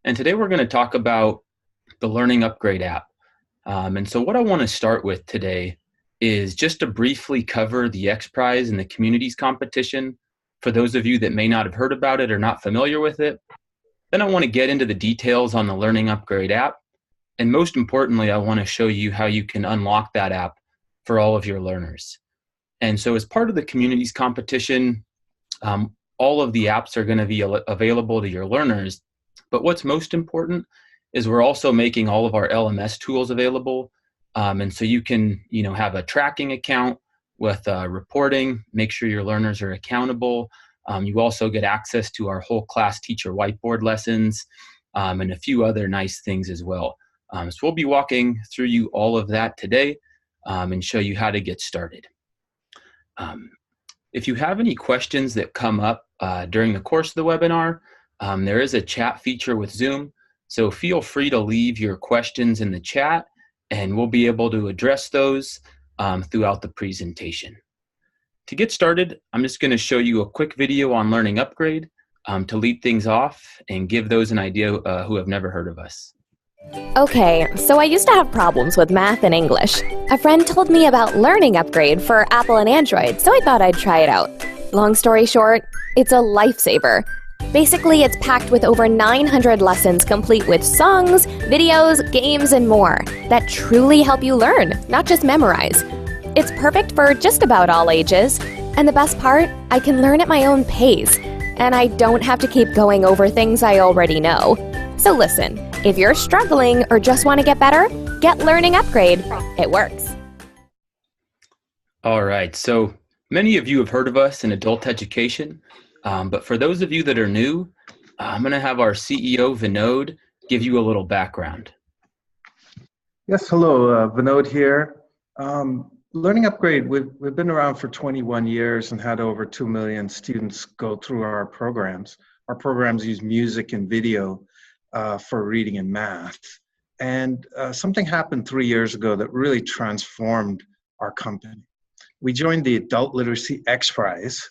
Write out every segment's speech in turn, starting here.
and today we're going to talk about the Learning Upgrade app. And so what I want to start with today is just to briefly cover the XPRIZE and the communities competition for those of you that may not have heard about it or not familiar with it. Then I want to get into the details on the Learning Upgrade app. And most importantly, I want to show you how you can unlock that app for all of your learners. And so as part of the communities competition, all of the apps are going to be available to your learners. But what's most important is we're also making all of our LMS tools available. And so you can, have a tracking account with reporting, make sure your learners are accountable. You also get access to our whole class teacher whiteboard lessons and a few other nice things as well. So we'll be walking through you all of that today and show you how to get started. If you have any questions that come up during the course of the webinar, there is a chat feature with Zoom. So feel free to leave your questions in the chat and we'll be able to address those throughout the presentation. To get started, I'm just going to show you a quick video on Learning Upgrade to lead things off and give those an idea who have never heard of us. Okay, so I used to have problems with math and English. A friend told me about Learning Upgrade for Apple and Android, so I thought I'd try it out. Long story short, it's a lifesaver. Basically, it's packed with over 900 lessons complete with songs, videos, games, and more that truly help you learn, not just memorize. It's perfect for just about all ages. And the best part, I can learn at my own pace. And I don't have to keep going over things I already know. So listen, if you're struggling or just want to get better, get Learning Upgrade. It works. All right, so many of you have heard of us in adult education. But for those of you that are new, I'm going to have our CEO, Vinod, give you a little background. Yes, hello, Vinod here. Learning Upgrade, we've been around for 21 years and had over 2 million students go through our programs. Our programs use music and video for reading and math. And something happened 3 years ago that really transformed our company. We joined the Adult Literacy XPRIZE,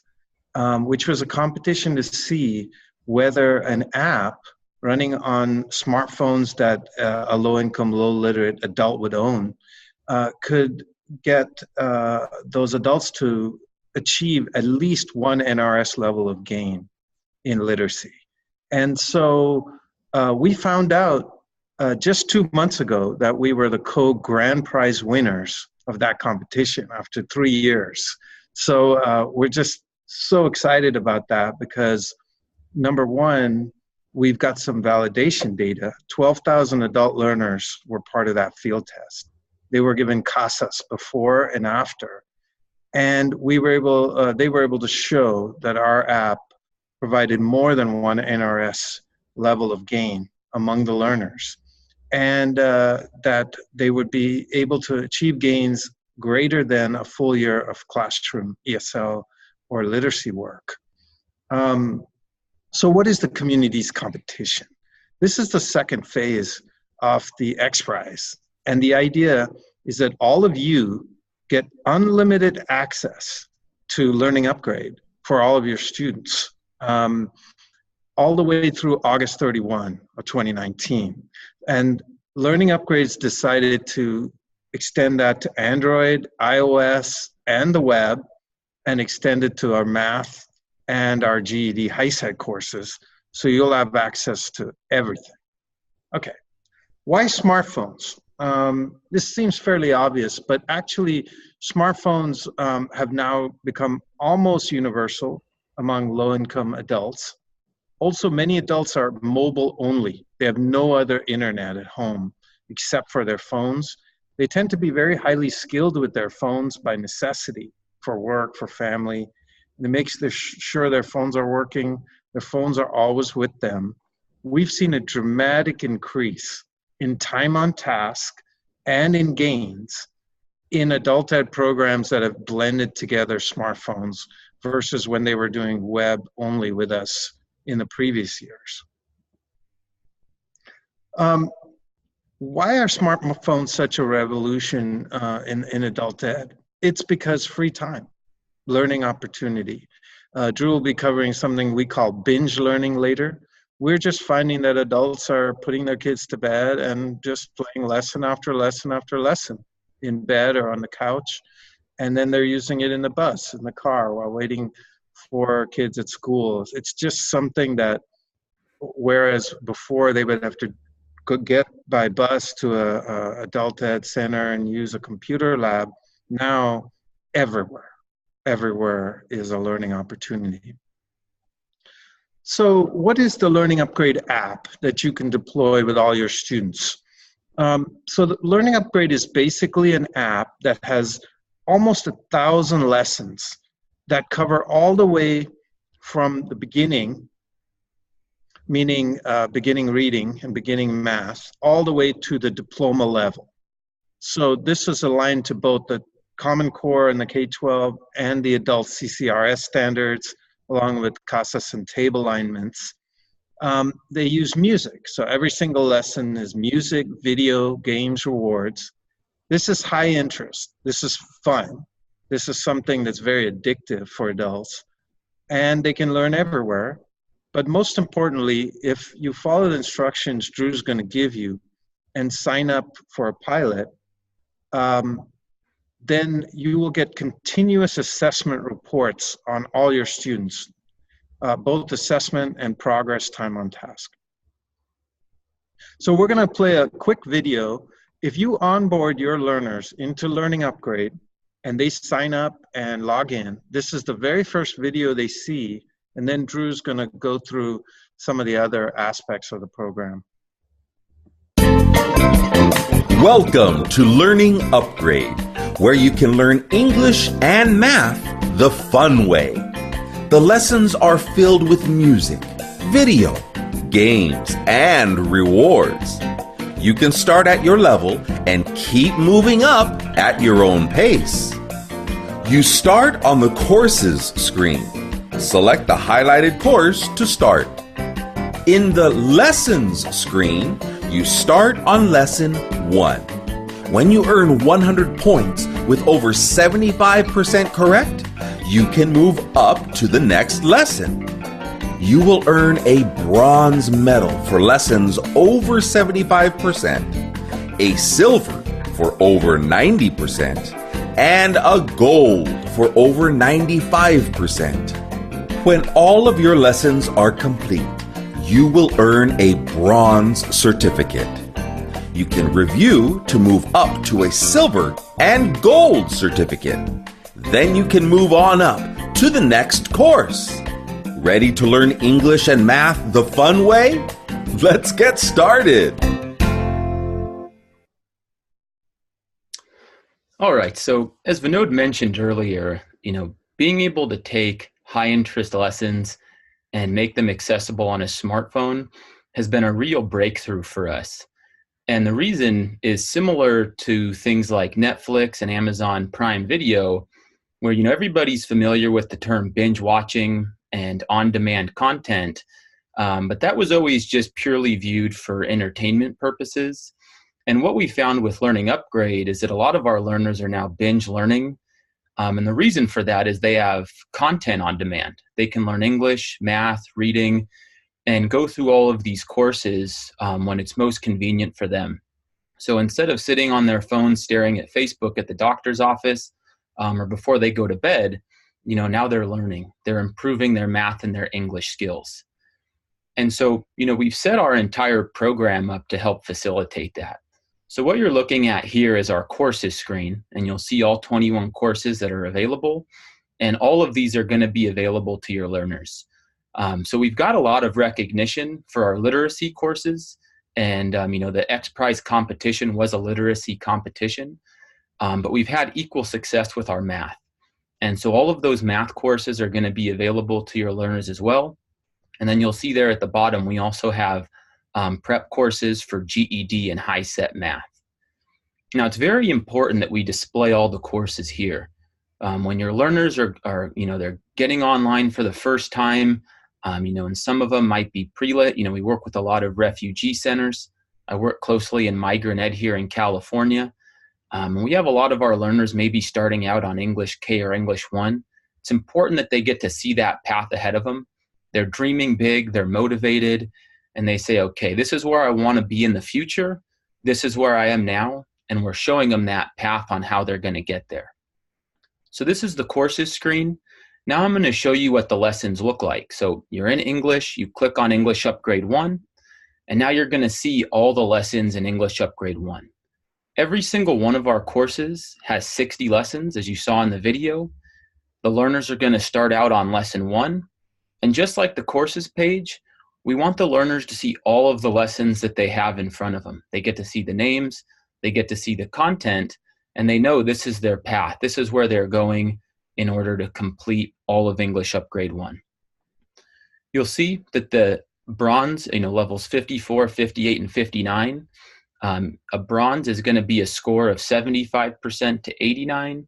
which was a competition to see whether an app running on smartphones that a low-income, low-literate adult would own could get those adults to achieve at least one NRS level of gain in literacy. And so we found out just 2 months ago that we were the COABE Grand Prize winners of that competition after 3 years. So we're just so excited about that because, number one, we've got some validation data. 12,000 adult learners were part of that field test. They were given CASAs before and after. And they were able to show that our app provided more than one NRS level of gain among the learners. And that they would be able to achieve gains greater than a full year of classroom ESL or literacy work. So what is the communities competition? This is the second phase of the XPRIZE. And the idea is that all of you get unlimited access to Learning Upgrade for all of your students, all the way through August 31 of 2019. And Learning Upgrades decided to extend that to Android, iOS, and the web, and extend it to our math and our GED HiSET courses, so you'll have access to everything. Okay, why smartphones? This seems fairly obvious, but actually smartphones have now become almost universal among low-income adults. Also, many adults are mobile only. They have no other internet at home except for their phones. They tend to be very highly skilled with their phones by necessity for work, for family. It makes sure their phones are working. Their phones are always with them. We've seen a dramatic increase in time on task and in gains in adult ed programs that have blended together smartphones versus when they were doing web only with us in the previous years. Why are smartphones such a revolution in adult ed? It's because free time, learning opportunity. Drew will be covering something we call binge learning later, we're just finding that adults are putting their kids to bed and just playing lesson after lesson after lesson in bed or on the couch. And then they're using it in the bus, in the car, while waiting for kids at school. It's just something that, whereas before they would have to get by bus to a adult ed center and use a computer lab, now everywhere is a learning opportunity. So what is the Learning Upgrade app that you can deploy with all your students? So the Learning Upgrade is basically an app that has almost 1,000 lessons that cover all the way from the beginning, meaning beginning reading and beginning math, all the way to the diploma level. So this is aligned to both the Common Core and the K-12 and the adult CCRS standards, along with CASAS and table alignments. They use music. So every single lesson is music, video, games, rewards. This is high interest. This is fun. This is something that's very addictive for adults. And they can learn everywhere. But most importantly, if you follow the instructions Drew's going to give you and sign up for a pilot, then you will get continuous assessment reports on all your students, both assessment and progress time on task. So we're going to play a quick video. If you onboard your learners into Learning Upgrade and they sign up and log in, this is the very first video they see, and then Drew's going to go through some of the other aspects of the program. Welcome to Learning Upgrade, where you can learn English and math the fun way. The lessons are filled with music, video, games, and rewards. You can start at your level and keep moving up at your own pace. You start on the Courses screen. Select the highlighted course to start. In the Lessons screen, you start on Lesson 1. When you earn 100 points with over 75% correct, you can move up to the next lesson. You will earn a bronze medal for lessons over 75%, a silver for over 90%, and a gold for over 95%. When all of your lessons are complete, you will earn a bronze certificate. You can review to move up to a silver and gold certificate. Then you can move on up to the next course. Ready to learn English and math the fun way? Let's get started. All right, so as Vinod mentioned earlier, being able to take high interest lessons and make them accessible on a smartphone has been a real breakthrough for us. And the reason is similar to things like Netflix and Amazon Prime Video, where everybody's familiar with the term binge watching and on-demand content, but that was always just purely viewed for entertainment purposes. And what we found with Learning Upgrade is that a lot of our learners are now binge learning. And the reason for that is they have content on demand. They can learn English, math, reading, and go through all of these courses when it's most convenient for them. So instead of sitting on their phone staring at Facebook at the doctor's office or before they go to bed, now they're learning. They're improving their math and their English skills. And so, we've set our entire program up to help facilitate that. So what you're looking at here is our courses screen, and you'll see all 21 courses that are available, and all of these are going to be available to your learners. So we've got a lot of recognition for our literacy courses, and the XPRIZE competition was a literacy competition, but we've had equal success with our math. And so all of those math courses are going to be available to your learners as well. And then you'll see there at the bottom, we also have prep courses for GED and HiSET math. Now, it's very important that we display all the courses here. When your learners are they're getting online for the first time, and some of them might be pre-lit. We work with a lot of refugee centers. I work closely in migrant ed here in California. And we have a lot of our learners maybe starting out on English K or English 1. It's important that they get to see that path ahead of them. They're dreaming big, they're motivated, and they say, okay, this is where I want to be in the future. This is where I am now. And we're showing them that path on how they're going to get there. So this is the courses screen. Now I'm going to show you what the lessons look like. So you're in English, you click on English Upgrade 1, and now you're going to see all the lessons in English Upgrade 1. Every single one of our courses has 60 lessons, as you saw in the video. The learners are going to start out on lesson 1. And just like the courses page, we want the learners to see all of the lessons that they have in front of them. They get to see the names, they get to see the content, and they know this is their path. This is where they're going in order to complete all of English Upgrade 1. You'll see that the bronze, levels 54, 58, and 59, a bronze is going to be a score of 75% to 89.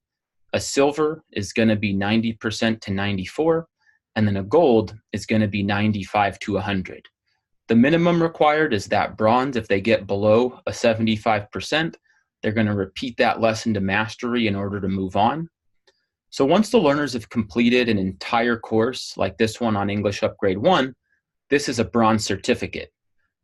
A silver is going to be 90% to 94. And then a gold is going to be 95 to 100. The minimum required is that bronze. If they get below a 75%, they're going to repeat that lesson to mastery in order to move on. So once the learners have completed an entire course, like this one on English Upgrade 1, this is a bronze certificate.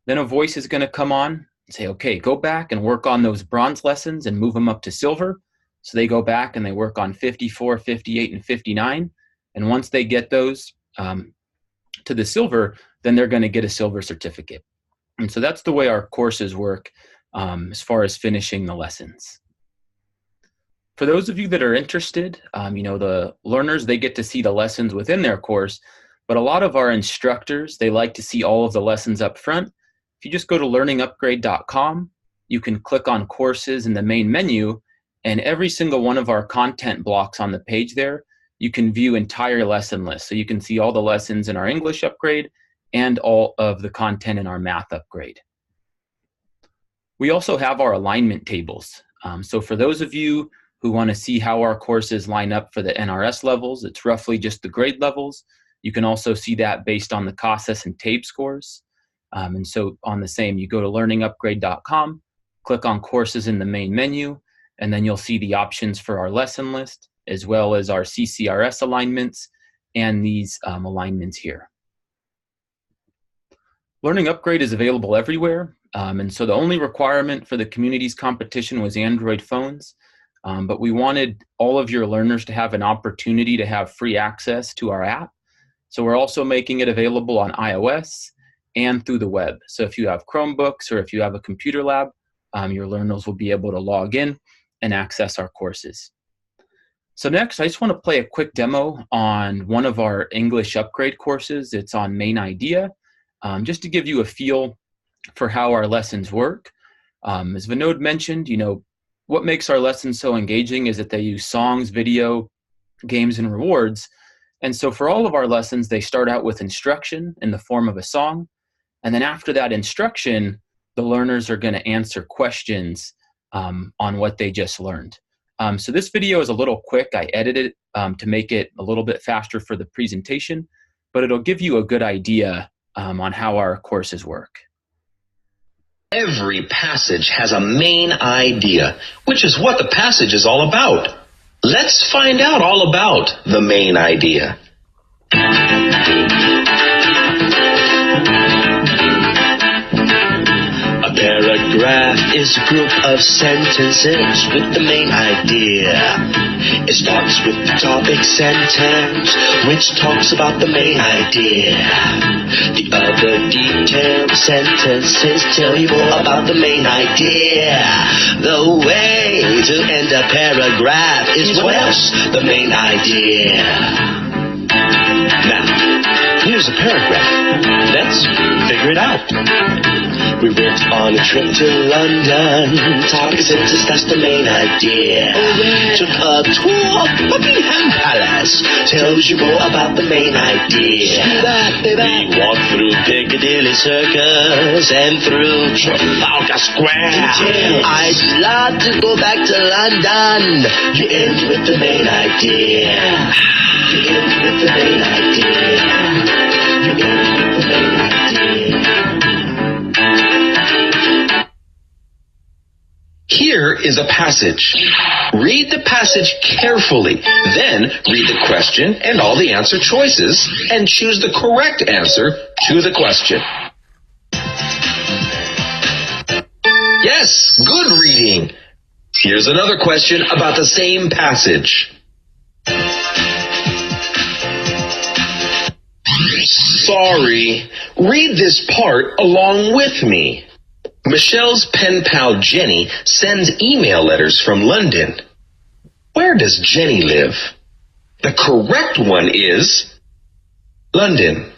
Then a voice is going to come on and say, okay, go back and work on those bronze lessons and move them up to silver. So they go back and they work on 54, 58, and 59. And once they get those to the silver, then they're going to get a silver certificate. And so that's the way our courses work as far as finishing the lessons. For those of you that are interested, the learners, they get to see the lessons within their course, but a lot of our instructors, they like to see all of the lessons up front. If you just go to learningupgrade.com, you can click on courses in the main menu, and every single one of our content blocks on the page there, you can view entire lesson lists. So you can see all the lessons in our English upgrade and all of the content in our math upgrade. We also have our alignment tables. So for those of you who want to see how our courses line up for the NRS levels, it's roughly just the grade levels. You can also see that based on the CASAS and TABE scores. And so on the same, you go to learningupgrade.com, click on courses in the main menu, and then you'll see the options for our lesson list, as well as our CCRS alignments and these alignments here. Learning Upgrade is available everywhere. And so the only requirement for the communities competition was Android phones. But we wanted all of your learners to have an opportunity to have free access to our app. So we're also making it available on iOS and through the web. So if you have Chromebooks or if you have a computer lab, your learners will be able to log in and access our courses. So next, I just want to play a quick demo on one of our English upgrade courses. It's on Main Idea, just to give you a feel for how our lessons work. As Vinod mentioned, what makes our lessons so engaging is that they use songs, video, games, and rewards. And so for all of our lessons, they start out with instruction in the form of a song. And then after that instruction, the learners are going to answer questions on what they just learned. So this video is a little quick. I edited it to make it a little bit faster for the presentation, but it'll give you a good idea on how our courses work. Every passage has a main idea, which is what the passage is all about. Let's find out all about the main idea. A paragraph is a group of sentences with the main idea. It starts with the topic sentence, which talks about the main idea. The other detailed sentences tell you more about the main idea. The way to end a paragraph is what else? The main idea. Now, here's a paragraph. Let's figure it out. We went on a trip to London. Topic sentence, that's the main idea. Took a tour of Buckingham Palace. Tells you more about the main idea. We walked through Piccadilly Circus and through Trafalgar Square. I'd love to go back to London. You end with the main idea. You end with the main idea. You end with the main idea. Here is a passage. Read the passage carefully, then read the question and all the answer choices, and choose the correct answer to the question. Yes, good reading. Here's another question about the same passage. Sorry, read this part along with me. Michelle's pen pal Jenny sends email letters from London. Where does Jenny live? The correct one is London.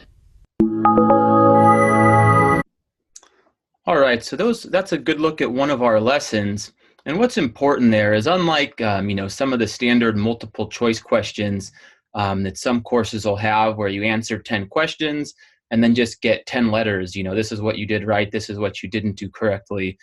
All right, so that's a good look at one of our lessons. And what's important there is, unlike some of the standard multiple choice questions that some courses will have, where you answer 10 questions and then just get 10 letters, this is what you did right, this is what you didn't do correctly.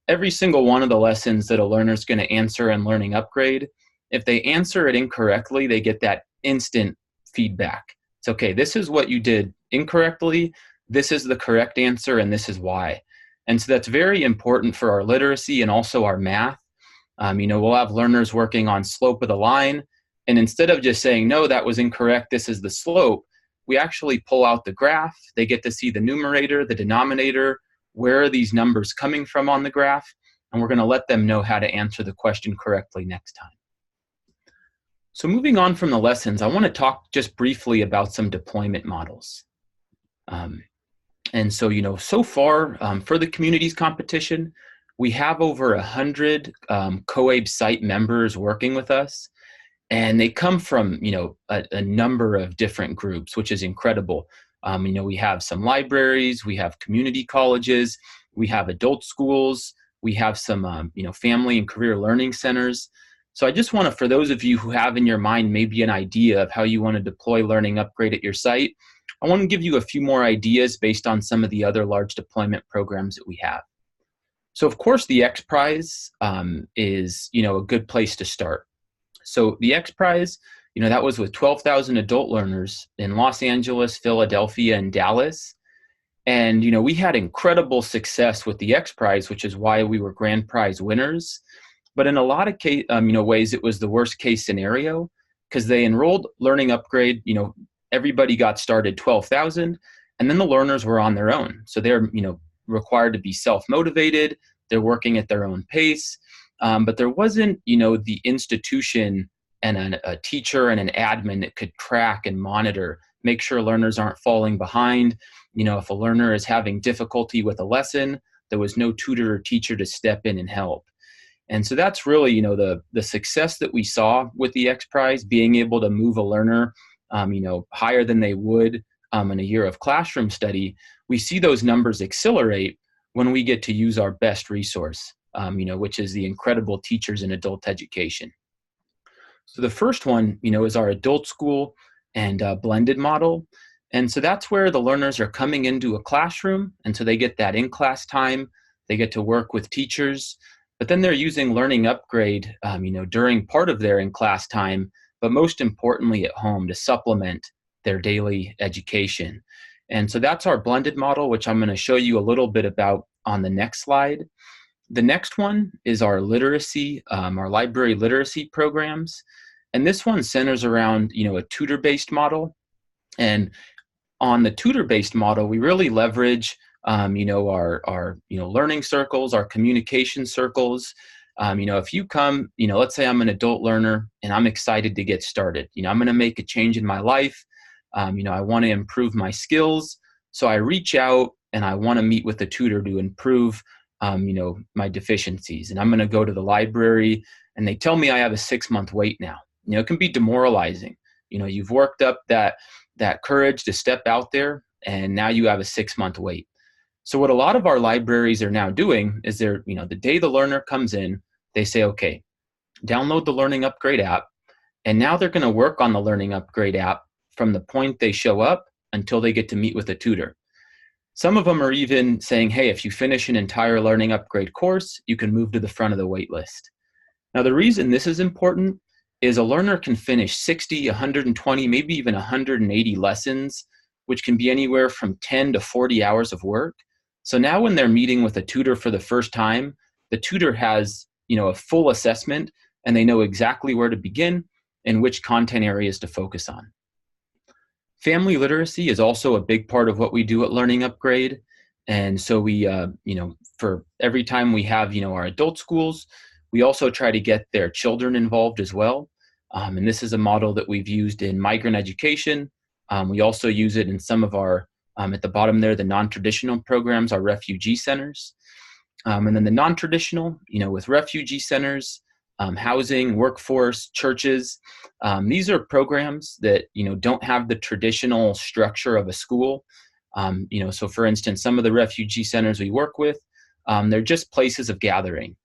Every single one of the lessons that a learner is going to answer in Learning Upgrade, if they answer it incorrectly, they get that instant feedback. It's okay, this is what you did incorrectly, this is the correct answer, and this is why. And so that's very important for our literacy and also our math. We'll have learners working on slope of the line, and instead of just saying, no, that was incorrect, this is the slope, we actually pull out the graph. They get to see the numerator, the denominator, where are these numbers coming from on the graph, and we're going to let them know how to answer the question correctly next time. So moving on from the lessons, I want to talk just briefly about some deployment models. And so, so far for the communities competition, we have over 100 COABE site members working with us, and they come from, a number of different groups, which is incredible. We have some libraries, we have community colleges, we have adult schools, we have some, family and career learning centers. So I just want to, for those of you who have in your mind maybe an idea of how you want to deploy Learning Upgrade at your site, I want to give you a few more ideas based on some of the other large deployment programs that we have. So of course the XPRIZE is, a good place to start. So the XPRIZE, that was with 12,000 adult learners in Los Angeles, Philadelphia, and Dallas. And, we had incredible success with the XPRIZE, which is why we were grand prize winners. But in a lot of ways, it was the worst case scenario, because they enrolled Learning Upgrade, everybody got started 12,000, and then the learners were on their own. So they're, required to be self-motivated, they're working at their own pace, but there wasn't, the institution and a teacher and an admin that could track and monitor, make sure learners aren't falling behind. If a learner is having difficulty with a lesson, there was no tutor or teacher to step in and help. And so that's really, the success that we saw with the XPRIZE, being able to move a learner higher than they would in a year of classroom study. We see those numbers accelerate when we get to use our best resource, which is the incredible teachers in adult education. So the first one, is our adult school and blended model. And so that's where the learners are coming into a classroom, and so they get that in-class time, they get to work with teachers, but then they're using Learning Upgrade, during part of their in-class time, but most importantly at home to supplement their daily education. And so that's our blended model, which I'm going to show you a little bit about on the next slide. The next one is our literacy, our library literacy programs. And this one centers around, a tutor-based model. And on the tutor-based model, we really leverage, our learning circles, our communication circles. If you come, let's say I'm an adult learner and I'm excited to get started. I'm going to make a change in my life. I want to improve my skills. So I reach out and I want to meet with a tutor to improve, my deficiencies. And I'm going to go to the library and they tell me I have a 6-month wait now. It can be demoralizing. You've worked up that courage to step out there, and now you have a 6-month wait. So what a lot of our libraries are now doing is they're, the day the learner comes in, they say, okay, download the Learning Upgrade app. And now they're going to work on the Learning Upgrade app from the point they show up until they get to meet with a tutor. Some of them are even saying, hey, if you finish an entire Learning Upgrade course, you can move to the front of the wait list. Now, the reason this is important is a learner can finish 60, 120, maybe even 180 lessons, which can be anywhere from 10 to 40 hours of work. So now when they're meeting with a tutor for the first time, the tutor has, a full assessment, and they know exactly where to begin and which content areas to focus on. Family literacy is also a big part of what we do at Learning Upgrade. And so we, for every time we have, our adult schools, we also try to get their children involved as well. And this is a model that we've used in migrant education. We also use it in some of our, at the bottom there, the non-traditional programs, our refugee centers. And then the non-traditional, with refugee centers, housing, workforce, churches. These are programs that, don't have the traditional structure of a school. So for instance, some of the refugee centers we work with, they're just places of gathering.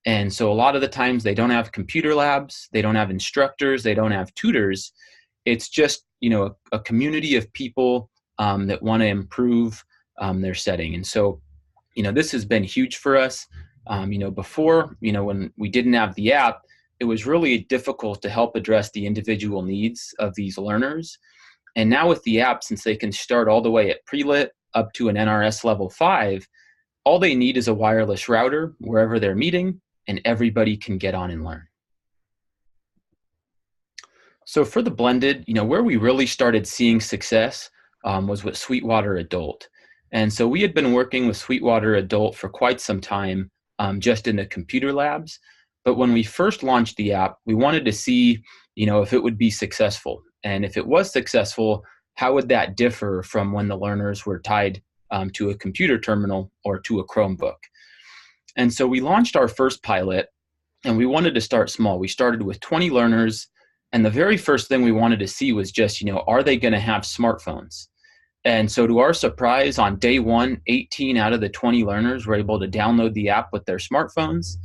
And so a lot of the times they don't have computer labs, they don't have instructors, they don't have tutors. It's just, a community of people that want to improve their setting. And so, this has been huge for us. Before, when we didn't have the app, it was really difficult to help address the individual needs of these learners. And now with the app, since they can start all the way at pre-lit up to an NRS level 5, all they need is a wireless router wherever they're meeting, and everybody can get on and learn. So for the blended, where we really started seeing success was with Sweetwater Adult. And so we had been working with Sweetwater Adult for quite some time, just in the computer labs. But when we first launched the app, we wanted to see, if it would be successful. And if it was successful, how would that differ from when the learners were tied to a computer terminal or to a Chromebook? And so we launched our first pilot, and we wanted to start small. We started with 20 learners, and the very first thing we wanted to see was just, are they going to have smartphones? And so to our surprise, on day one, 18 out of the 20 learners were able to download the app with their smartphones.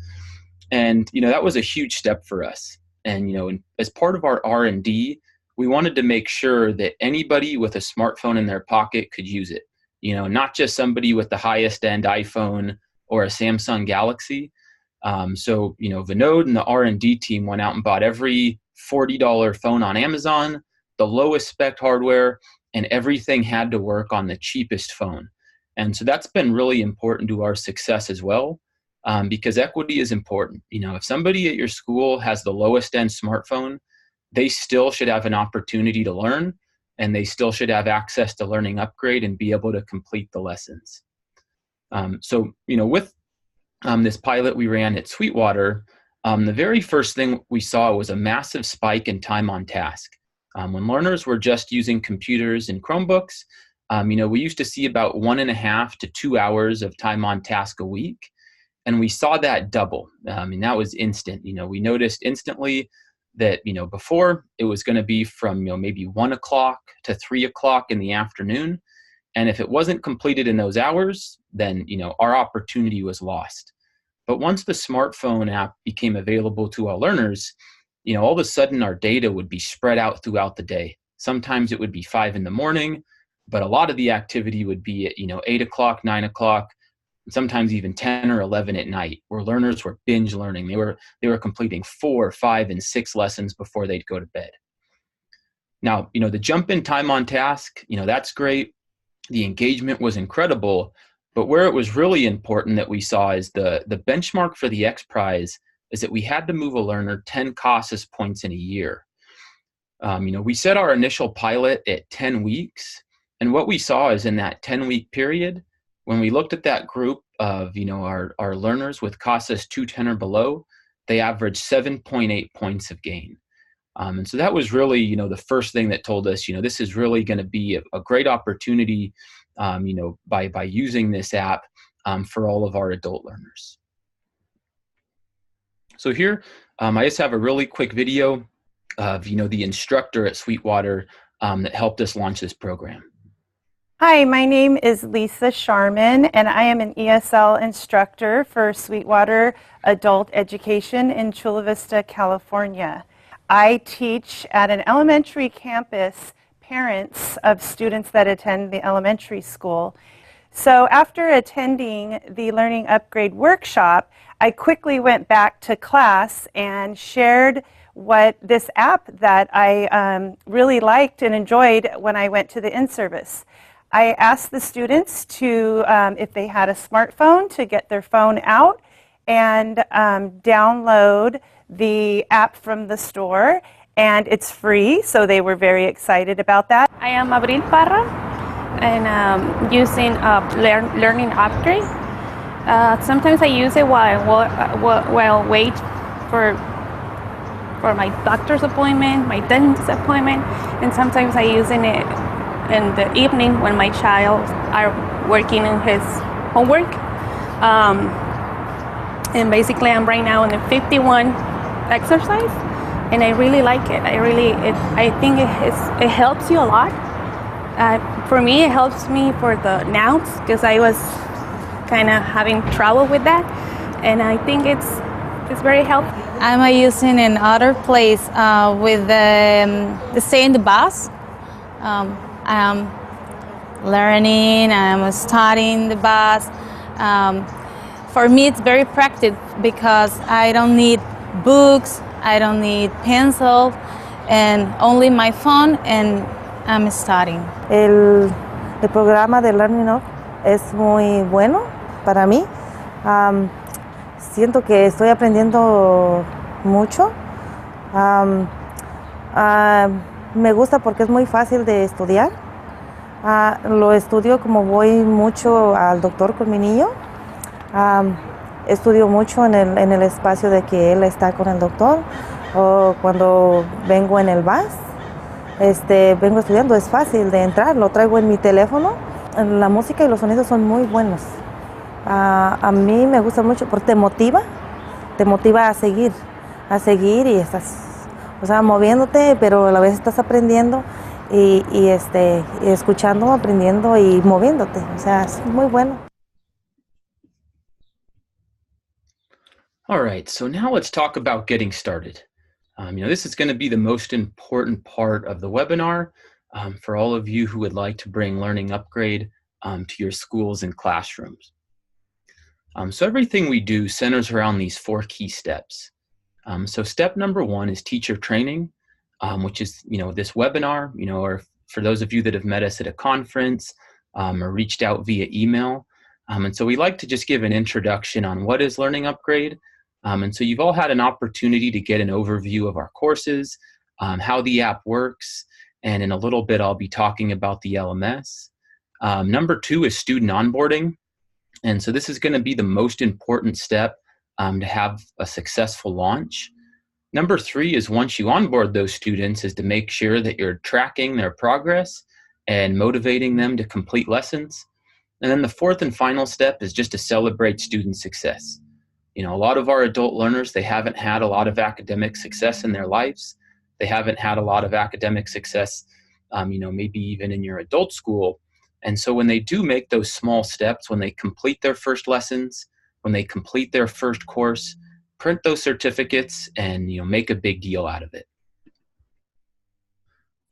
And, that was a huge step for us. And, as part of our R&D, we wanted to make sure that anybody with a smartphone in their pocket could use it. Not just somebody with the highest end iPhone or a Samsung Galaxy. So, Vinod and the R&D team went out and bought every $40 phone on Amazon, the lowest spec hardware, and everything had to work on the cheapest phone. And so that's been really important to our success as well, because equity is important. If somebody at your school has the lowest end smartphone, they still should have an opportunity to learn, and they still should have access to Learning Upgrade and be able to complete the lessons. So, with this pilot we ran at Sweetwater, the very first thing we saw was a massive spike in time on task. When learners were just using computers and Chromebooks, we used to see about 1.5 to 2 hours of time on task a week. And we saw that double. And that was instant. We noticed instantly that, before it was going to be from, maybe 1 o'clock to 3 o'clock in the afternoon. And if it wasn't completed in those hours, then, our opportunity was lost. But once the smartphone app became available to our learners, all of a sudden our data would be spread out throughout the day. Sometimes it would be 5 in the morning, but a lot of the activity would be at, 8 o'clock, 9 o'clock, sometimes even 10 or 11 at night, where learners were binge learning. They were completing 4, 5, and 6 lessons before they'd go to bed. Now, the jump in time on task, that's great. The engagement was incredible, but where it was really important that we saw is the benchmark for the XPRIZE is that we had to move a learner 10 CASAS points in a year. We set our initial pilot at 10 weeks, and what we saw is in that 10-week period, when we looked at that group of, our learners with CASAS 210 or below, they averaged 7.8 points of gain. And so that was really, the first thing that told us, this is really going to be a great opportunity, by using this app for all of our adult learners. So here, I just have a really quick video of, the instructor at Sweetwater that helped us launch this program. Hi, my name is Lisa Sharman, and I am an ESL instructor for Sweetwater Adult Education in Chula Vista, California. I teach at an elementary campus parents of students that attend the elementary school. So after attending the Learning Upgrade workshop, I quickly went back to class and shared what this app that I really liked and enjoyed when I went to the in-service. I asked the students to, if they had a smartphone, to get their phone out and download the app from the store, and it's free, so they were very excited about that. I am Abril Parra. and using Learning Upgrade. Sometimes I use it while wait for my doctor's appointment, my dentist appointment, and sometimes I use it in the evening when my child are working in his homework. And basically I'm right now in the 51 exercise, and I really like it. I think it helps you a lot. For me, it helps me for the nouns, because I was kind of having trouble with that, and I think it's very helpful. I'm using in other place with the same the bus. I'm learning, I'm studying the bus. For me, it's very practical because I don't need books, I don't need pencil, and only my phone, and I'm studying. El programa de Learning Up es muy bueno para mí. Siento que estoy aprendiendo mucho. Me gusta porque es muy fácil de estudiar. Lo estudio como voy mucho al doctor con mi niño. Estudio mucho en el espacio de que él está con el doctor, o cuando vengo en el bus, vengo estudiando, es fácil de entrar, lo traigo en mi teléfono. La música y los sonidos son muy buenos. A mí me gusta mucho porque te motiva a seguir y estás, moviéndote, pero a la vez estás aprendiendo y escuchando, aprendiendo y moviéndote. Es muy bueno. All right, so now let's talk about getting started. This is going to be the most important part of the webinar for all of you who would like to bring Learning Upgrade to your schools and classrooms. So everything we do centers around these 4 key steps. So step number 1 is teacher training, which is, this webinar, or for those of you that have met us at a conference or reached out via email. And so we like to just give an introduction on what is Learning Upgrade. And so you've all had an opportunity to get an overview of our courses, how the app works, and in a little bit I'll be talking about the LMS. Number 2 is student onboarding. And so this is going to be the most important step to have a successful launch. Number 3 is, once you onboard those students, is to make sure that you're tracking their progress and motivating them to complete lessons. And then the 4th and final step is just to celebrate student success. A lot of our adult learners, they haven't had a lot of academic success in their lives. They haven't had a lot of academic success, maybe even in your adult school. And so when they do make those small steps, when they complete their first lessons, when they complete their first course, print those certificates and make a big deal out of it.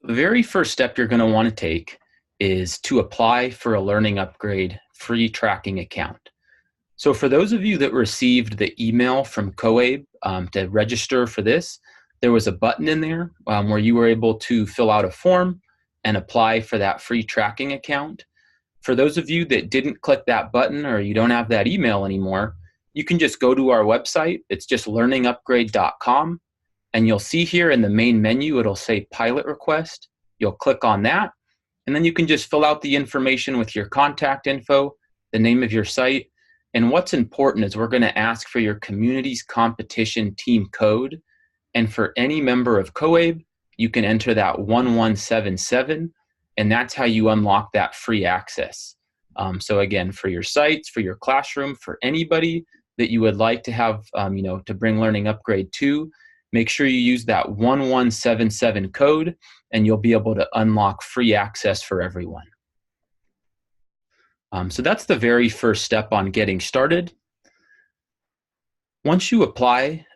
The very first step you're going to want to take is to apply for a Learning Upgrade free tracking account. So for those of you that received the email from COABE to register for this, there was a button in there where you were able to fill out a form and apply for that free tracking account. For those of you that didn't click that button, or you don't have that email anymore, you can just go to our website. It's just learningupgrade.com, and you'll see here in the main menu, it'll say pilot request. You'll click on that, and then you can just fill out the information with your contact info, the name of your site. And what's important is we're going to ask for your community's competition team code. And for any member of COABE, you can enter that 1177, and that's how you unlock that free access. So again, for your sites, for your classroom, for anybody that you would like to have, to bring Learning Upgrade to, make sure you use that 1177 code, and you'll be able to unlock free access for everyone. So that's the very first step on getting started. Once you apply,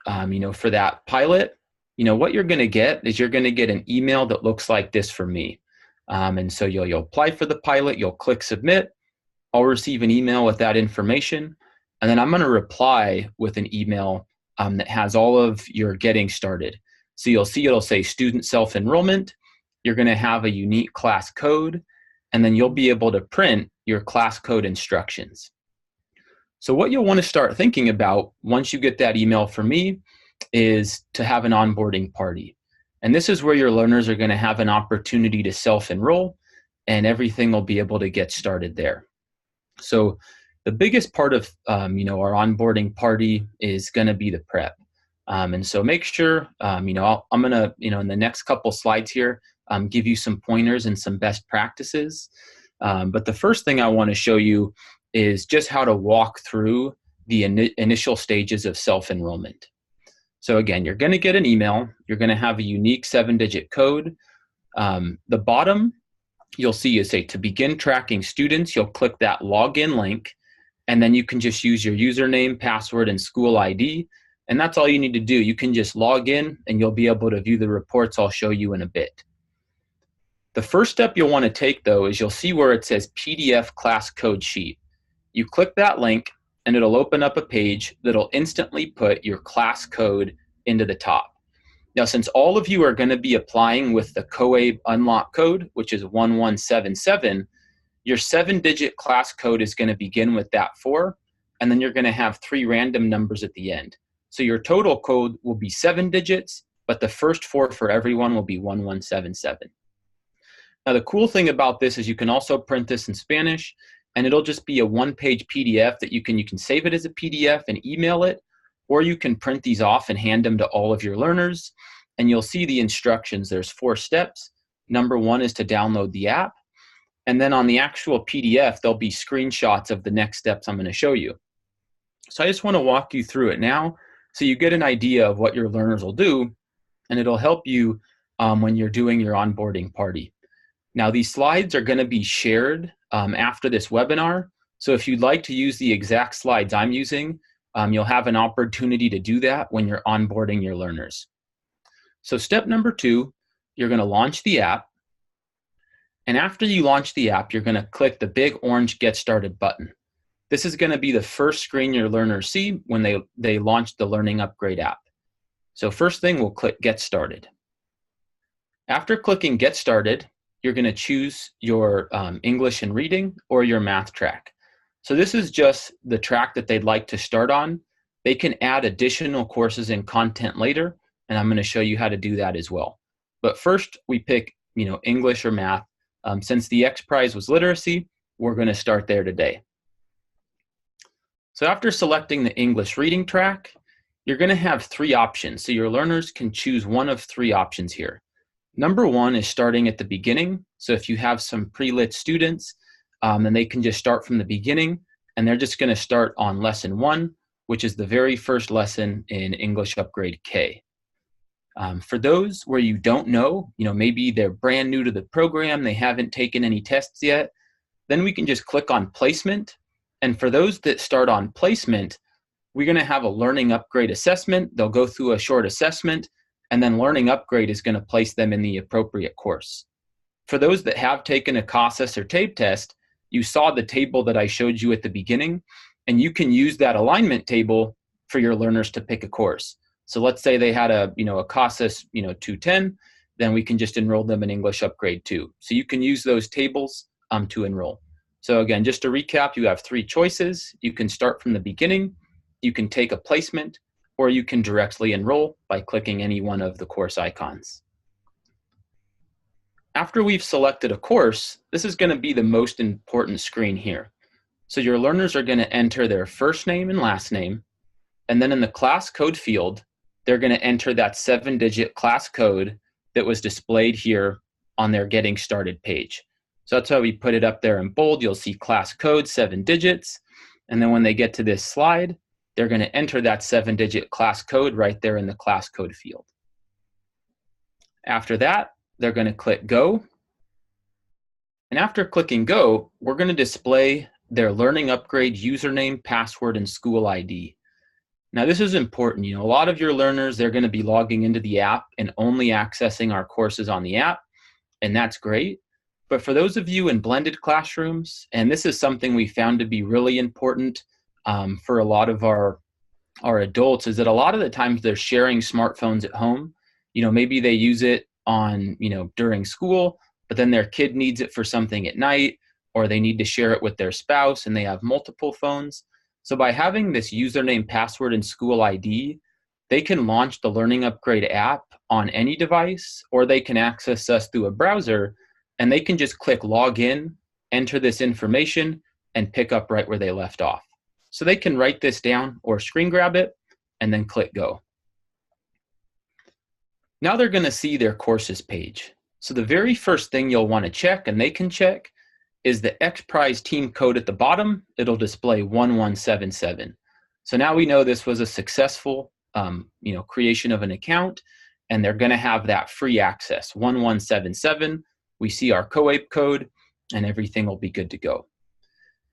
for that pilot, what you're going to get is you're going to get an email that looks like this for me. And so you'll apply for the pilot, you'll click submit. I'll receive an email with that information, and then I'm going to reply with an email that has all of your getting started. So you'll see it'll say student self-enrollment. You're going to have a unique class code, and then you'll be able to print your class code instructions. So what you'll want to start thinking about once you get that email from me is to have an onboarding party. And this is where your learners are going to have an opportunity to self-enroll and everything will be able to get started there. So the biggest part of our onboarding party is going to be the prep. And so make sure, I'm going to, in the next couple slides here, give you some pointers and some best practices. But the first thing I want to show you is just how to walk through the initial stages of self-enrollment. So again, you're going to get an email. You're going to have a unique 7-digit code. The bottom, you'll see is say to begin tracking students. You'll click that login link, and then you can just use your username, password, and school ID. And that's all you need to do. You can just log in, and you'll be able to view the reports I'll show you in a bit. The first step you'll want to take, though, is you'll see where it says PDF class code sheet. You click that link, and it'll open up a page that'll instantly put your class code into the top. Now, since all of you are going to be applying with the COABE unlock code, which is 1177, your 7-digit class code is going to begin with that 4, and then you're going to have 3 random numbers at the end. So your total code will be 7 digits, but the first 4 for everyone will be 1177. Now, the cool thing about this is you can also print this in Spanish, and it'll just be a 1-page PDF that you can save it as a PDF and email it, or you can print these off and hand them to all of your learners, and you'll see the instructions. There's 4 steps. Number 1 is to download the app, and then on the actual PDF, there'll be screenshots of the next steps I'm going to show you. So I just want to walk you through it now so you get an idea of what your learners will do, and it'll help you when you're doing your onboarding party. Now, these slides are going to be shared after this webinar, so if you'd like to use the exact slides I'm using, you'll have an opportunity to do that when you're onboarding your learners. So step number 2, you're going to launch the app. And after you launch the app, you're going to click the big orange Get Started button. This is going to be the first screen your learners see when they launch the Learning Upgrade app. So first thing, we'll click Get Started. After clicking Get Started, you're going to choose your English and Reading or your Math track. So this is just the track that they'd like to start on. They can add additional courses and content later, and I'm going to show you how to do that as well. But first, we pick English or Math. Since the XPRIZE was literacy, we're going to start there today. So after selecting the English reading track, you're going to have 3 options. So your learners can choose one of 3 options here. Number 1 is starting at the beginning. So if you have some pre-lit students, then they can just start from the beginning, and they're just going to start on lesson 1, which is the very first lesson in English Upgrade K. For those where you don't know, maybe they're brand new to the program, they haven't taken any tests yet, then we can just click on placement. And for those that start on placement, we're going to have a Learning Upgrade assessment. They'll go through a short assessment, and then Learning Upgrade is going to place them in the appropriate course. For those that have taken a CASAS or TABE test, you saw the table that I showed you at the beginning, and you can use that alignment table for your learners to pick a course. So let's say they had a CASAS 210, then we can just enroll them in English Upgrade 2. So you can use those tables to enroll. So again, just to recap, you have 3 choices. You can start from the beginning, you can take a placement, or you can directly enroll by clicking any one of the course icons. After we've selected a course, this is going to be the most important screen here. So your learners are going to enter their first name and last name, and then in the class code field, they're going to enter that 7-digit class code that was displayed here on their Getting Started page. So that's why we put it up there in bold. You'll see class code, 7 digits. And then when they get to this slide, they're going to enter that 7-digit class code right there in the class code field. After that, they're going to click Go. And after clicking Go, we're going to display their Learning Upgrade username, password, and school ID. Now this is important. A lot of your learners, they're going to be logging into the app and only accessing our courses on the app, and that's great. But for those of you in blended classrooms, and this is something we found to be really important for a lot of our adults, is that a lot of the times they're sharing smartphones at home. Maybe they use it on, during school, but then their kid needs it for something at night, or they need to share it with their spouse and they have multiple phones. So by having this username, password, and school ID, they can launch the Learning Upgrade app on any device, or they can access us through a browser, and they can just click log in, enter this information, and pick up right where they left off. So they can write this down or screen grab it and then click go. Now they're going to see their courses page. So the very first thing you'll want to check, and they can check, is the XPRIZE team code at the bottom. It'll display 1177. So now we know this was a successful creation of an account, and they're going to have that free access, 1177. We see our COABE code, and everything will be good to go.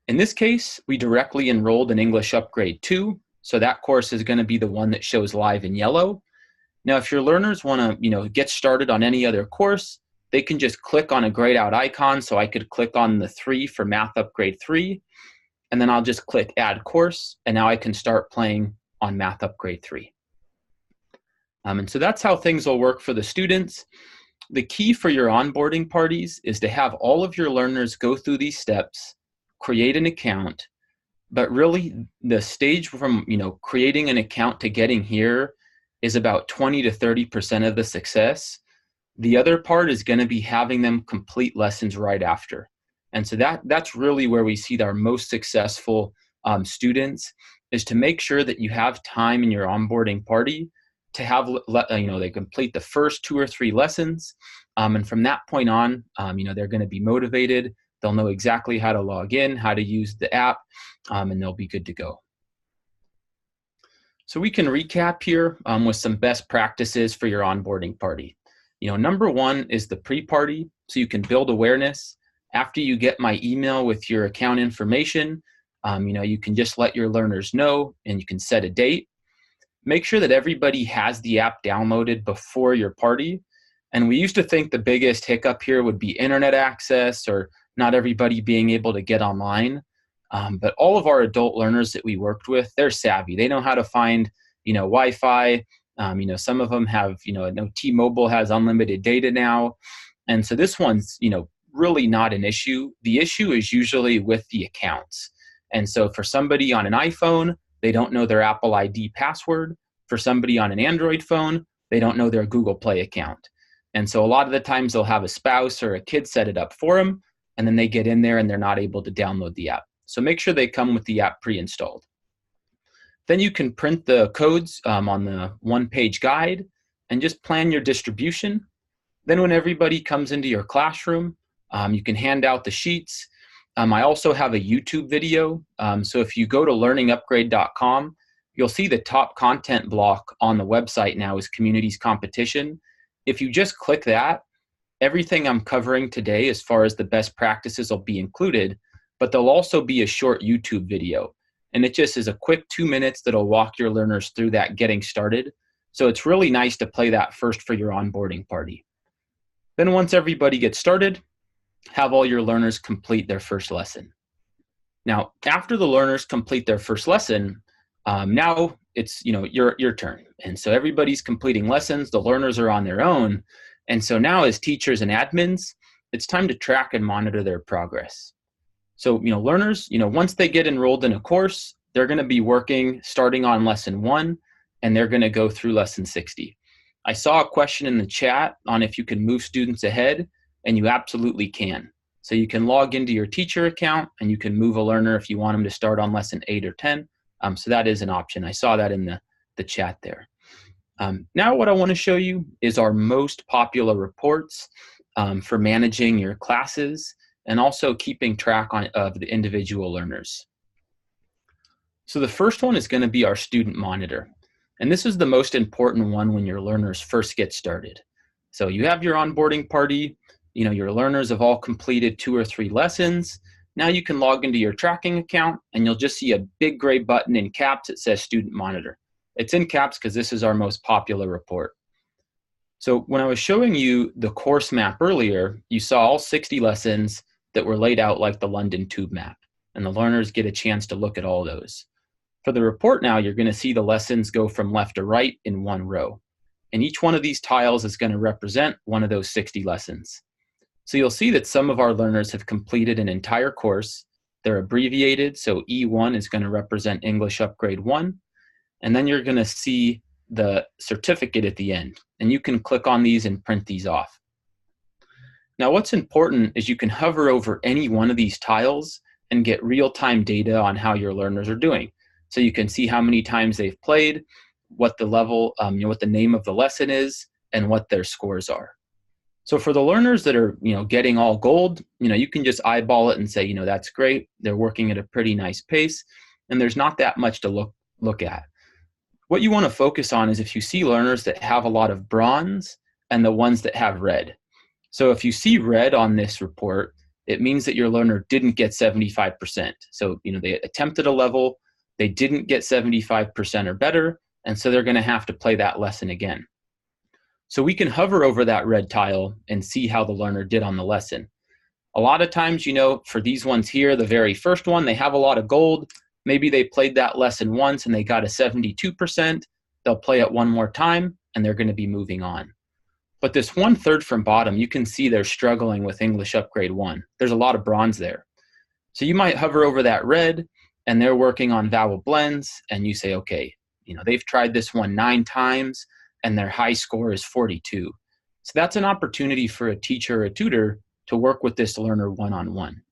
In this case, we directly enrolled in English Upgrade 2, so that course is going to be the one that shows live in yellow. Now, if your learners want to get started on any other course, they can just click on a grayed out icon. So I could click on the 3 for Math Upgrade 3, and then I'll just click Add Course, and now I can start playing on Math Upgrade 3. And so that's how things will work for the students. The key for your onboarding parties is to have all of your learners go through these steps, create an account, but really the stage from creating an account to getting here is about 20 to 30% of the success. The other part is going to be having them complete lessons right after. And so that's really where we see our most successful students, is to make sure that you have time in your onboarding party to have, they complete the first 2 or 3 lessons. And from that point on, they're going to be motivated. They'll know exactly how to log in, how to use the app, and they'll be good to go. So we can recap here with some best practices for your onboarding party. Number 1 is the pre-party, so you can build awareness. After you get my email with your account information, you can just let your learners know, and you can set a date. Make sure that everybody has the app downloaded before your party. And we used to think the biggest hiccup here would be internet access or not everybody being able to get online. But all of our adult learners that we worked with, they're savvy. They know how to find, Wi-Fi. Some of them have, I know T-Mobile has unlimited data now. And so this one's, really not an issue. The issue is usually with the accounts. And so for somebody on an iPhone, they don't know their Apple ID password. For somebody on an Android phone, they don't know their Google Play account. And so a lot of the times they'll have a spouse or a kid set it up for them, and then they get in there and they're not able to download the app. So make sure they come with the app pre-installed. Then you can print the codes on the one-page guide and just plan your distribution. Then when everybody comes into your classroom, you can hand out the sheets. I also have a YouTube video. So if you go to learningupgrade.com, you'll see the top content block on the website now is Communities Competition. If you just click that, everything I'm covering today as far as the best practices will be included, but there'll also be a short YouTube video. And it just is a quick 2 minutes that'll walk your learners through that getting started. So it's really nice to play that first for your onboarding party. Then once everybody gets started, have all your learners complete their first lesson. Now, after the learners complete their first lesson, now it's your turn. And so everybody's completing lessons, the learners are on their own. And so now as teachers and admins, it's time to track and monitor their progress. So, learners, once they get enrolled in a course, they're going to be working starting on lesson 1, and they're going to go through lesson 60. I saw a question in the chat on if you can move students ahead, and you absolutely can. So you can log into your teacher account, and you can move a learner if you want them to start on lesson 8 or 10. So that is an option. I saw that in the chat there. Now what I want to show you is our most popular reports for managing your classes and also keeping track of the individual learners. So the first one is going to be our student monitor. And this is the most important one when your learners first get started. So you have your onboarding party, your learners have all completed 2 or 3 lessons. Now you can log into your tracking account and you'll just see a big gray button in caps that says student monitor. It's in caps because this is our most popular report. So when I was showing you the course map earlier, you saw all 60 lessons that were laid out like the London Tube map, and the learners get a chance to look at all those. For the report now, you're going to see the lessons go from left to right in one row. And each one of these tiles is going to represent one of those 60 lessons. So you'll see that some of our learners have completed an entire course. They're abbreviated, so E1 is going to represent English Upgrade 1. And then you're going to see the certificate at the end. And you can click on these and print these off. Now, what's important is you can hover over any one of these tiles and get real-time data on how your learners are doing. So you can see how many times they've played, what the level, what the name of the lesson is, and what their scores are. So for the learners that are, getting all gold, you can just eyeball it and say, that's great. They're working at a pretty nice pace, and there's not that much to look at. What you want to focus on is if you see learners that have a lot of bronze and the ones that have red. So if you see red on this report, it means that your learner didn't get 75%. So, they attempted a level, they didn't get 75% or better, and so they're going to have to play that lesson again. So we can hover over that red tile and see how the learner did on the lesson. A lot of times, for these ones here, the very first one, they have a lot of gold. Maybe they played that lesson once and they got a 72%. They'll play it one more time and they're going to be moving on. But this 1/3 from bottom, you can see they're struggling with English Upgrade 1. There's a lot of bronze there. So you might hover over that red and they're working on vowel blends and you say, okay, they've tried this one 9 times and their high score is 42. So that's an opportunity for a teacher or a tutor to work with this learner one-on-one.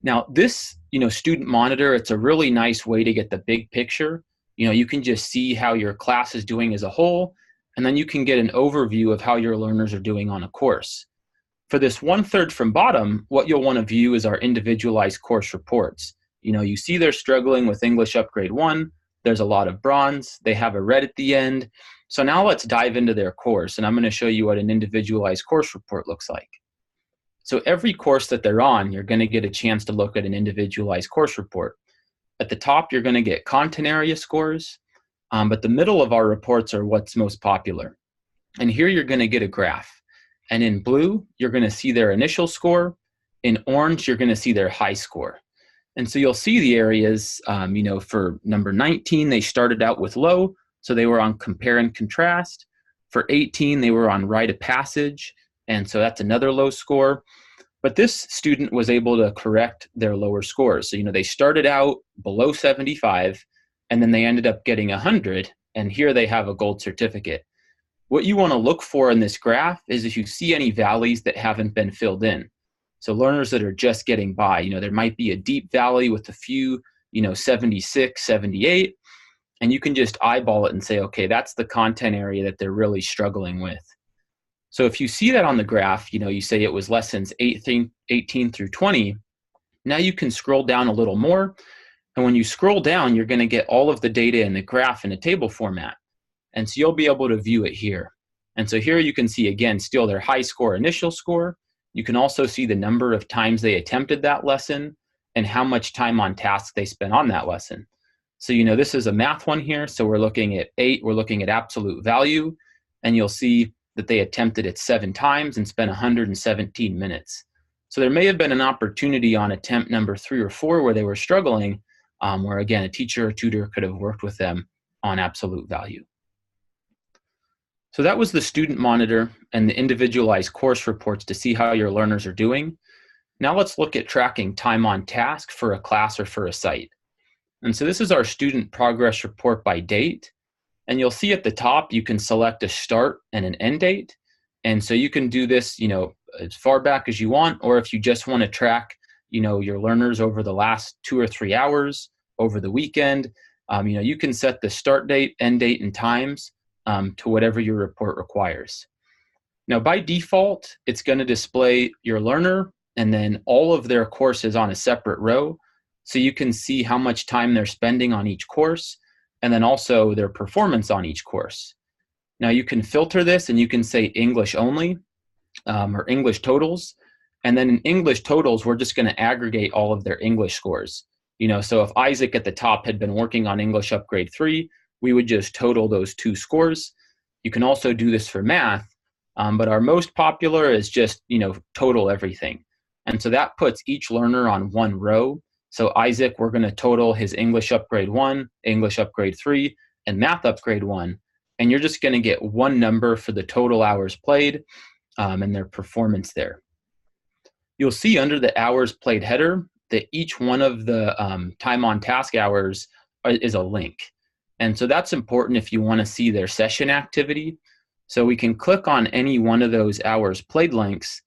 Now this, student monitor, it's a really nice way to get the big picture. You can just see how your class is doing as a whole, and then you can get an overview of how your learners are doing on a course. For this 1/3 from bottom, what you'll want to view is our individualized course reports. You see they're struggling with English Upgrade 1. There's a lot of bronze. They have a red at the end. So now let's dive into their course, and I'm going to show you what an individualized course report looks like. So every course that they're on, you're going to get a chance to look at an individualized course report. At the top, you're going to get content area scores, but the middle of our reports are what's most popular. And here you're going to get a graph. And in blue, you're going to see their initial score. In orange, you're going to see their high score. And so you'll see the areas, for number 19, they started out with low, so they were on compare and contrast. For 18, they were on rite of passage, and so that's another low score. But this student was able to correct their lower scores. So, they started out below 75, and then they ended up getting 100, and here they have a gold certificate. What you want to look for in this graph is if you see any valleys that haven't been filled in. So learners that are just getting by, there might be a deep valley with a few, 76, 78, and you can just eyeball it and say, okay, that's the content area that they're really struggling with. So if you see that on the graph, you say it was lessons 18 through 20, now you can scroll down a little more. And when you scroll down, you're going to get all of the data in the graph in a table format. And so you'll be able to view it here. And so here you can see, again, still their high score, initial score. You can also see the number of times they attempted that lesson and how much time on task they spent on that lesson. So, this is a math one here. So we're looking at 8, we're looking at absolute value, and you'll see that they attempted it 7 times and spent 117 minutes. So there may have been an opportunity on attempt number 3 or 4 where they were struggling, where again, a teacher or tutor could have worked with them on absolute value. So that was the student monitor and the individualized course reports to see how your learners are doing. Now let's look at tracking time on task for a class or for a site. And so this is our student progress report by date. And you'll see at the top, you can select a start and an end date. And so you can do this, as far back as you want, or if you just want to track, your learners over the last 2 or 3 hours, over the weekend, you can set the start date, end date, and times to whatever your report requires. Now, by default, it's going to display your learner and then all of their courses on a separate row. So you can see how much time they're spending on each course, and then also their performance on each course. Now you can filter this and you can say English only or English totals. And then in English totals, we're just going to aggregate all of their English scores. So if Isaac at the top had been working on English Upgrade 3, we would just total those 2 scores. You can also do this for math, but our most popular is just, total everything. And so that puts each learner on one row. So Isaac, we're going to total his English Upgrade 1, English Upgrade 3, and Math Upgrade 1. And you're just going to get one number for the total hours played and their performance there. You'll see under the hours played header that each one of the time on task hours is a link. And so that's important if you want to see their session activity. So we can click on any one of those hours played links,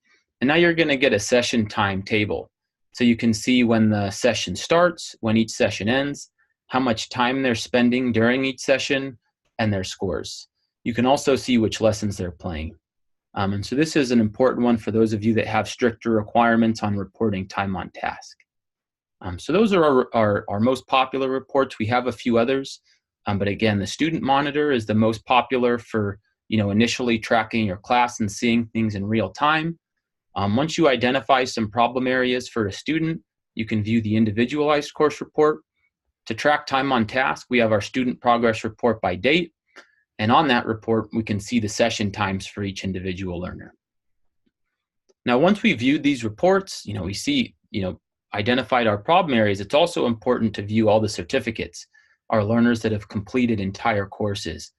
And now you're going to get a session timetable. So you can see when the session starts, when each session ends, how much time they're spending during each session, and their scores. You can also see which lessons they're playing. And so this is an important one for those of you that have stricter requirements on reporting time on task. So those are our most popular reports. We have a few others, but again, the student monitor is the most popular for initially tracking your class and seeing things in real time. Once you identify some problem areas for a student, you can view the individualized course report. To track time on task, we have our student progress report by date. And on that report, we can see the session times for each individual learner. Now, once we viewed these reports, we see, identified our problem areas, it's also important to view all the certificates, our learners that have completed entire courses.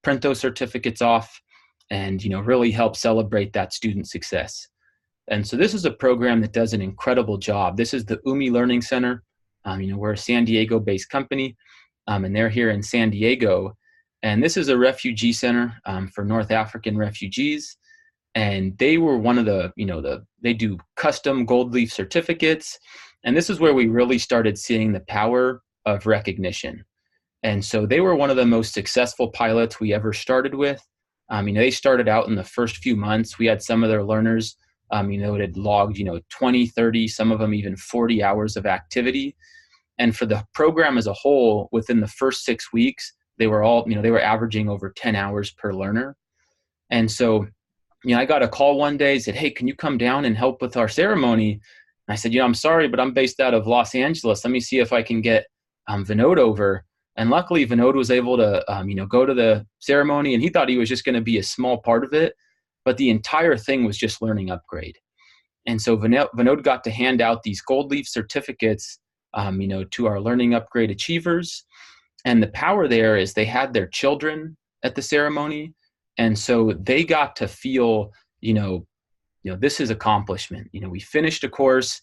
Print those certificates off and, really help celebrate that student success. And so this is a program that does an incredible job. This is the UMI Learning Center. We're a San Diego-based company, and they're here in San Diego. And this is a refugee center for North African refugees. And they were one of the, they do custom gold leaf certificates. And this is where we really started seeing the power of recognition. And so they were one of the most successful pilots we ever started with. They started out in the first few months. We had some of their learners, that had logged, 20, 30, some of them even 40 hours of activity. And for the program as a whole, within the first 6 weeks, they were all, they were averaging over 10 hours per learner. And so, I got a call one day, said, "Hey, can you come down and help with our ceremony?" And I said, "I'm sorry, but I'm based out of Los Angeles. Let me see if I can get Vinod over." And luckily, Vinod was able to, go to the ceremony, and he thought he was just going to be a small part of it, but the entire thing was just learning upgrade. And so Vinod got to hand out these gold leaf certificates, to our learning upgrade achievers. And the power there is they had their children at the ceremony. And so they got to feel, this is accomplishment. We finished a course,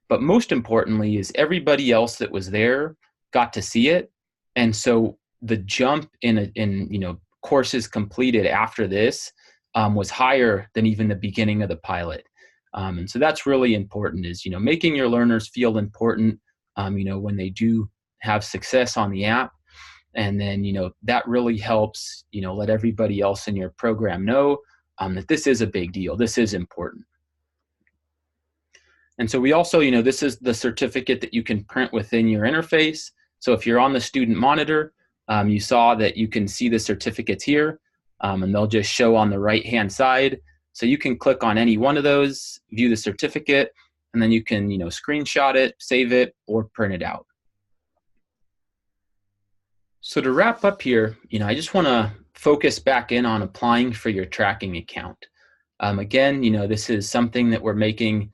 but most importantly is everybody else that was there got to see it. And so the jump in courses completed after this was higher than even the beginning of the pilot. And so that's really important is, making your learners feel important, when they do have success on the app. And then, that really helps, let everybody else in your program know that this is a big deal. This is important. And so we also, this is the certificate that you can print within your interface. So if you're on the student monitor, you saw that you can see the certificates here, and they'll just show on the right-hand side. So you can click on any one of those, view the certificate, and then you can, screenshot it, save it, or print it out. So to wrap up here, I just want to focus back in on applying for your tracking account. Again, this is something that we're making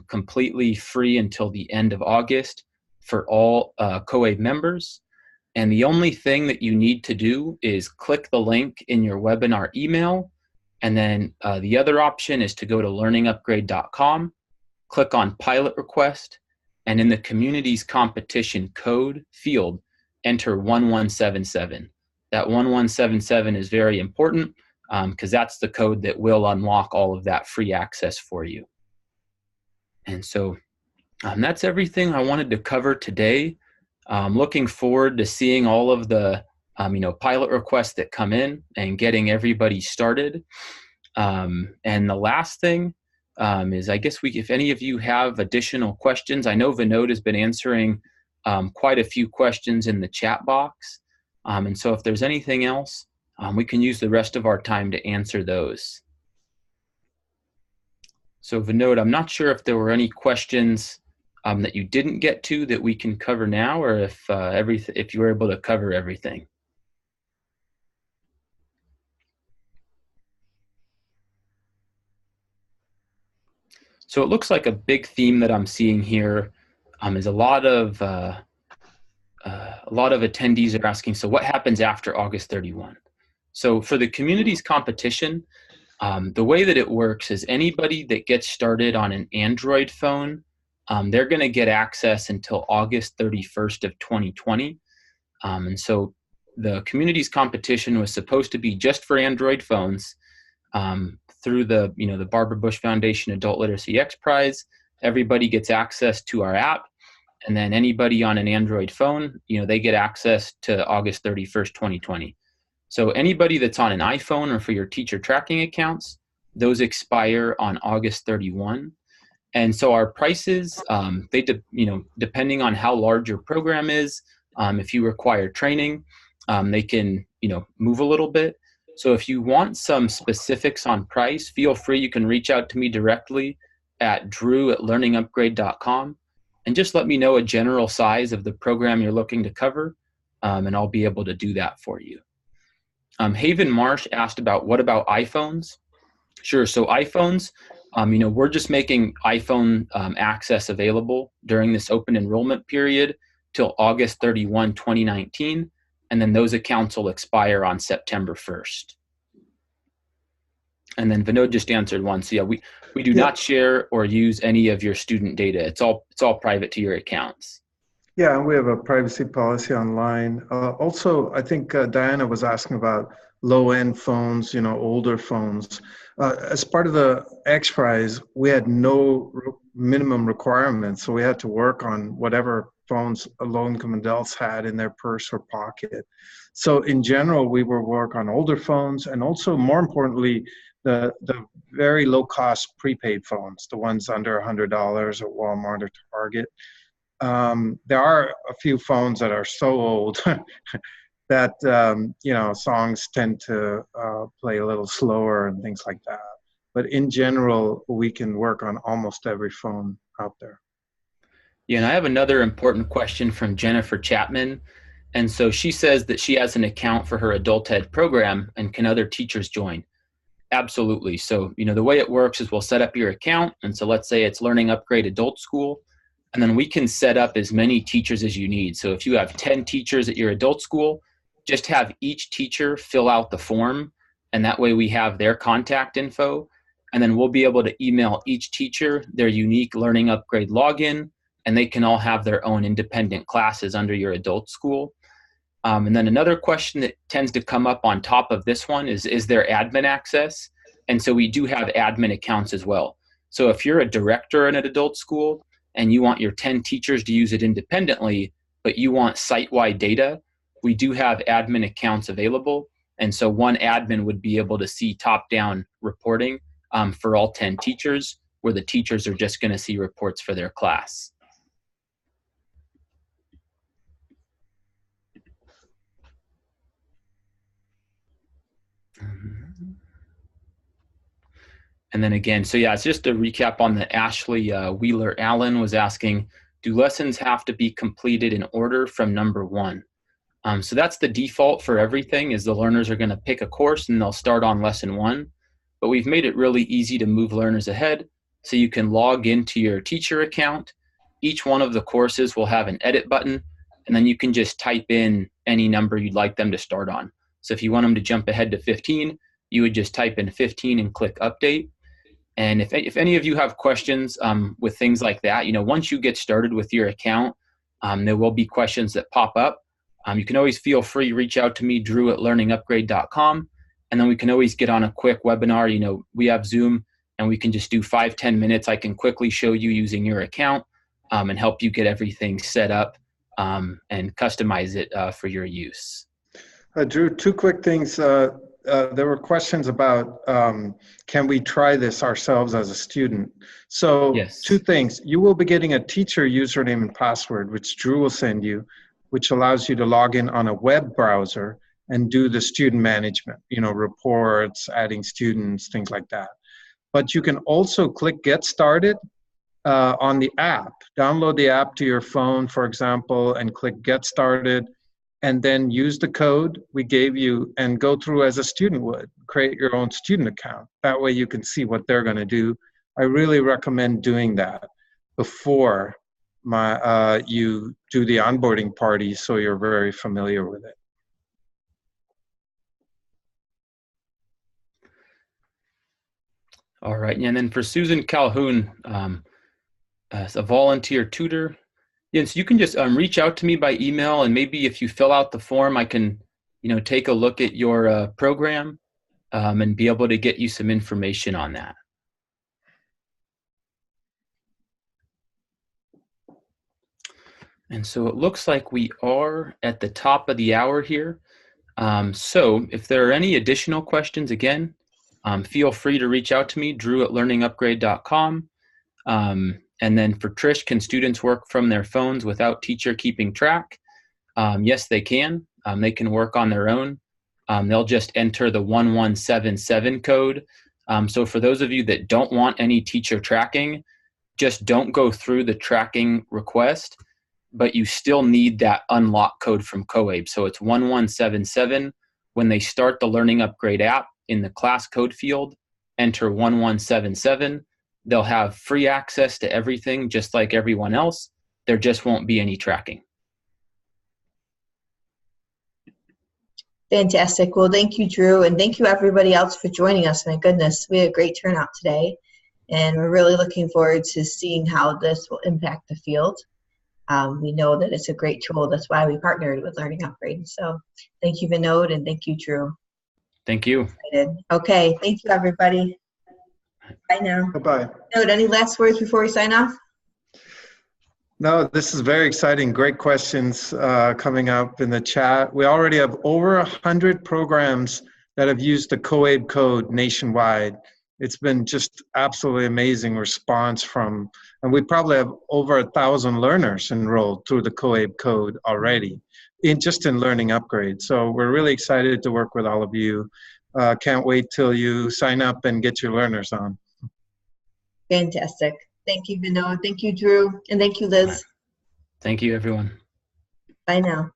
completely free until the end of August for all COABE members. And the only thing that you need to do is click the link in your webinar email. And then the other option is to go to learningupgrade.com, click on pilot request, and in the communities competition code field, enter 1177. That 1177 is very important because that's the code that will unlock all of that free access for you. And so that's everything I wanted to cover today. I'm looking forward to seeing all of the pilot requests that come in and getting everybody started. And the last thing is, I guess if any of you have additional questions, I know Vinod has been answering quite a few questions in the chat box. And so if there's anything else, we can use the rest of our time to answer those. So Vinod, I'm not sure if there were any questions that you didn't get to that we can cover now, or if you were able to cover everything. So it looks like a big theme that I'm seeing here is a lot of attendees are asking, so what happens after August 31? So for the communities competition, the way that it works is anybody that gets started on an Android phone, they're going to get access until August 31st of 2020. And so the communities competition was supposed to be just for Android phones. through the, the Barbara Bush Foundation Adult Literacy X Prize, everybody gets access to our app. And then anybody on an Android phone, they get access to August 31st, 2020. So anybody that's on an iPhone or for your teacher tracking accounts, those expire on August 31. And so our prices, depending on how large your program is, if you require training, they can, move a little bit. So if you want some specifics on price, feel free. You can reach out to me directly at drew@learningupgrade.com and just let me know a general size of the program you're looking to cover, and I'll be able to do that for you. Haven Marsh asked about, what about iPhones? Sure. So iPhones, we're just making iPhone access available during this open enrollment period till August 31, 2019. And then those accounts will expire on September 1st. And then Vinod just answered one. So yeah, we do not share or use any of your student data. It's all private to your accounts. Yeah, and we have a privacy policy online. Also, I think Diana was asking about low-end phones, older phones. As part of the XPRIZE, we had no minimum requirements, so we had to work on whatever phones low-income adults had in their purse or pocket. So in general, we will work on older phones, and also, more importantly, the very low-cost prepaid phones, the ones under $100 at Walmart or Target. There are a few phones that are so old that, songs tend to play a little slower and things like that. But in general, we can work on almost every phone out there. Yeah, and I have another important question from Jennifer Chapman. And so she says that she has an account for her adult ed program, and can other teachers join? Absolutely. So, the way it works is we'll set up your account. And so let's say it's Learning Upgrade Adult School. And then we can set up as many teachers as you need. So if you have 10 teachers at your adult school, just have each teacher fill out the form. And that way we have their contact info. And then we'll be able to email each teacher their unique Learning Upgrade login. And they can all have their own independent classes under your adult school. And then another question that tends to come up on top of this one is there admin access? And so we do have admin accounts as well. So if you're a director in an adult school and you want your 10 teachers to use it independently, but you want site-wide data, we do have admin accounts available. And so one admin would be able to see top-down reporting for all 10 teachers, where the teachers are just going to see reports for their class. And then again, so yeah, it's just a recap on the Ashley Wheeler Allen was asking, do lessons have to be completed in order from number 1? So that's the default for everything, is the learners are going to pick a course and they'll start on lesson 1. But we've made it really easy to move learners ahead. So you can log into your teacher account. Each one of the courses will have an edit button, and then you can just type in any number you'd like them to start on. So if you want them to jump ahead to 15, you would just type in 15 and click update. And if any of you have questions with things like that, once you get started with your account, there will be questions that pop up. You can always feel free to reach out to me, drew@learningupgrade.com, and then we can always get on a quick webinar. We have Zoom, and we can just do 5-10 minutes. I can quickly show you using your account and help you get everything set up and customize it for your use. Drew, 2 quick things. There were questions about, can we try this ourselves as a student? So yes. 2 things. You will be getting a teacher username and password, which Drew will send you, which allows you to log in on a web browser and do the student management, reports, adding students, things like that. But you can also click Get Started on the app. Download the app to your phone, for example, and click Get Started, and then use the code we gave you and go through as a student would. Create your own student account. That way you can see what they're going to do. I really recommend doing that before you do the onboarding party, so you're very familiar with it. All right, and then for Susan Calhoun, as a volunteer tutor, yes, you can just reach out to me by email, and maybe if you fill out the form, I can, take a look at your program and be able to get you some information on that. And so it looks like we are at the top of the hour here. So if there are any additional questions, again, feel free to reach out to me, drew@learningupgrade.com. And then for Trish, can students work from their phones without teacher keeping track? Yes, they can. They can work on their own. They'll just enter the 1177 code. So for those of you that don't want any teacher tracking, just don't go through the tracking request, but you still need that unlock code from COABE. So it's 1177. When they start the Learning Upgrade app, in the class code field, enter 1177. They'll have free access to everything just like everyone else. There just won't be any tracking. Fantastic. Well, thank you, Drew, and thank you everybody else for joining us. My goodness, we had a great turnout today, and we're really looking forward to seeing how this will impact the field. We know that it's a great tool. That's why we partnered with Learning Upgrade. So thank you, Vinod, and thank you, Drew. Thank you. Okay, thank you, everybody. Bye now. Bye-bye. Vinod, any last words before we sign off? No, this is very exciting. Great questions coming up in the chat. We already have over 100 programs that have used the COABE code nationwide. It's been just absolutely amazing response from, and we probably have over 1,000 learners enrolled through the COABE code already, just in Learning Upgrade. So we're really excited to work with all of you. Can't wait till you sign up and get your learners on. Fantastic. Thank you, Vinod. Thank you, Drew. And thank you, Liz. Thank you, everyone. Bye now.